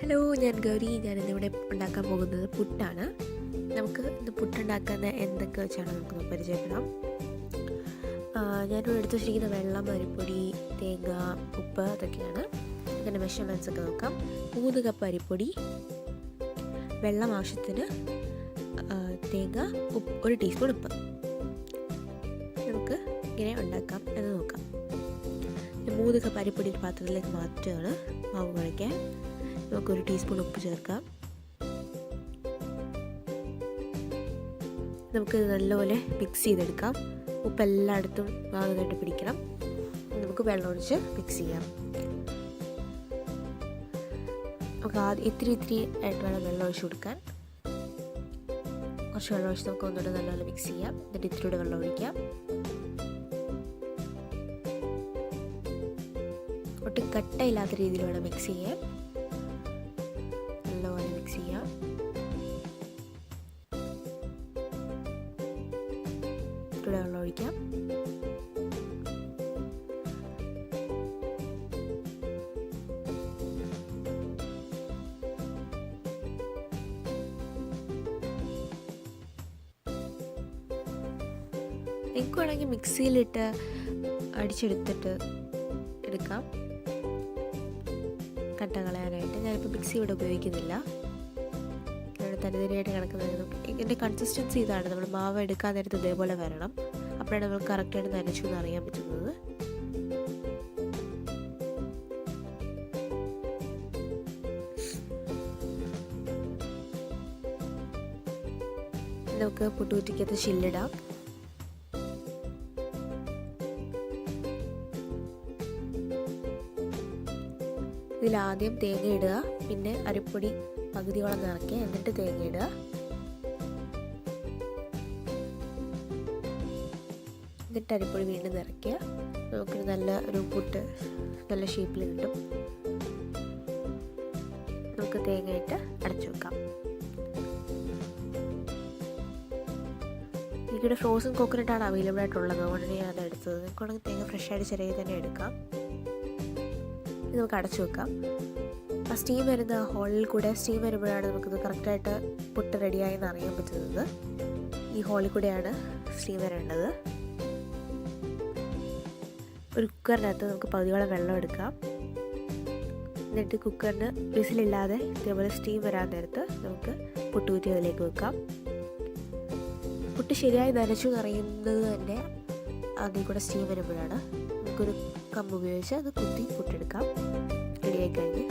Hello, ഞാൻ ഗൗരി. ഞാനിന്നിവിടെ ഉണ്ടാക്കാൻ പോകുന്നത് പുട്ടാണ്. നമുക്ക് ഇന്ന് പുട്ടുണ്ടാക്കുന്ന എന്തൊക്കെ വെച്ചാണ് നമുക്ക് പരിചയപ്പെടാം. ഞാനിവിടെ എടുത്തു വെച്ചിരിക്കുന്ന വെള്ളം, അരിപ്പൊടി, തേങ്ങ, ഉപ്പ് അതൊക്കെയാണ്. ഇതിൻ്റെ മെഷർമെൻറ്റ്സ് ഒക്കെ നോക്കാം. 3 കപ്പ് അരിപ്പൊടി, വെള്ളം ആവശ്യത്തിന്, തേങ്ങ, 1 ടീസ്പൂൺ ഉപ്പ്. നമുക്ക് ഇങ്ങനെ ഉണ്ടാക്കാം എന്ന് നോക്കാം. 3 കപ്പ് അരിപ്പൊടി ഒരു പാത്രത്തിലേക്ക് മാറ്റുകയാണ്. മാവ് കുഴയ്ക്കാൻ നമുക്ക് 1 ടീസ്പൂൺ ഉപ്പ് ചേർക്കാം. നമുക്ക് നല്ലപോലെ മിക്സ് ചെയ്തെടുക്കാം. ഉപ്പ് എല്ലായിടത്തും നന്നായിട്ട് പിടിക്കണം. നമുക്ക് വെള്ളം ഒഴിച്ച് മിക്സ് ചെയ്യാം. നമുക്ക് ആദ്യം ഇത്തിരി ആയിട്ട് വേണം വെള്ളം ഒഴിച്ച് കൊടുക്കാൻ. കുറച്ച് വെള്ളം ഒഴിച്ച് നമുക്ക് ഒന്നുകൂടെ നല്ലപോലെ മിക്സ് ചെയ്യാം. എന്നിട്ട് ഇത്തിരിയുടെ വെള്ളം ഒഴിക്കാം. ഒട്ടും കട്ടയില്ലാത്ത രീതിയിൽ വേണം മിക്സ് ചെയ്യാൻ. നല്ലപോലെ മിക്സ് ചെയ്യാം. ഇത്തിരി വെള്ളം ഒഴിക്കാം. എനിക്ക് വേണമെങ്കിൽ മിക്സിയിലിട്ട് അടിച്ചെടുത്തിട്ട് എടുക്കാം, കട്ട കളയാനായിട്ട്. ഞാനിപ്പോൾ മിക്സി ഇവിടെ ഉപയോഗിക്കുന്നില്ല. ഇവിടെ തനിതനിയായിട്ട് കിടക്കുന്നത്. ഇതിൻ്റെ കൺസിസ്റ്റൻസി ഇതാണ്. നമ്മൾ മാവ് എടുക്കാൻ നേരത്ത് ഇതേപോലെ വരണം. അപ്പോഴാണ് നമ്മൾ കറക്റ്റായിട്ട് നനച്ചു എന്ന് അറിയാൻ പറ്റുന്നത്. നമുക്ക് പുട്ടുകുറ്റിക്കകത്ത് ചില്ലിടാം. ഇതിലാദ്യം തേങ്ങ ഇടുക, പിന്നെ അരിപ്പൊടി പകുതിയോളം നിറയ്ക്കുക, എന്നിട്ട് തേങ്ങ ഇടുക. എന്നിട്ട് അരിപ്പൊടി വീണ്ടും നിറയ്ക്കുക. നമുക്കൊരു നല്ല ഒരു പുട്ട് നല്ല ഷേപ്പിൽ കിട്ടും. നമുക്ക് തേങ്ങ ഇട്ട് അടച്ചു വെക്കാം. എനിക്കിവിടെ ഫ്രോസൺ കോക്കനട്ടാണ് അവൈലബിൾ ആയിട്ടുള്ളത്, അതുകൊണ്ടാണ് ഞാൻ അത് എടുത്തത്. നിങ്ങൾക്ക് തേങ്ങ ഫ്രഷായിട്ട് ചെറിയ തന്നെ എടുക്കാം. ഇത് നമുക്ക് അടച്ചു വെക്കാം. ആ സ്റ്റീം വരുന്ന ഹോളിൽ കൂടെ സ്റ്റീം വരുമ്പോഴാണ് നമുക്കിത് കറക്റ്റായിട്ട് പുട്ട് റെഡിയായെന്ന് അറിയാൻ പറ്റുന്നത്. ഈ ഹോളിൽ കൂടെയാണ് സ്റ്റീം വരേണ്ടത്. ഒരു കുക്കറിനകത്ത് നമുക്ക് പകുതിയോളം വെള്ളം എടുക്കാം. എന്നിട്ട് കുക്കറിന് വിസിലില്ലാതെ ഇതേപോലെ സ്റ്റീം വരാൻ നേരത്ത് നമുക്ക് പുട്ടുകുറ്റി അതിലേക്ക് വെക്കാം. പുട്ട് ശരിയായി നനച്ചു നിറയുന്നത് തന്നെ അതിൽ കൂടെ സ്റ്റീം വരുമ്പോഴാണ്. നമുക്കൊരു കമ്പ് ഉപയോഗിച്ച് അത് കുത്തി പുട്ടെടുക്കാം. റെഡിയായി കഴിഞ്ഞ്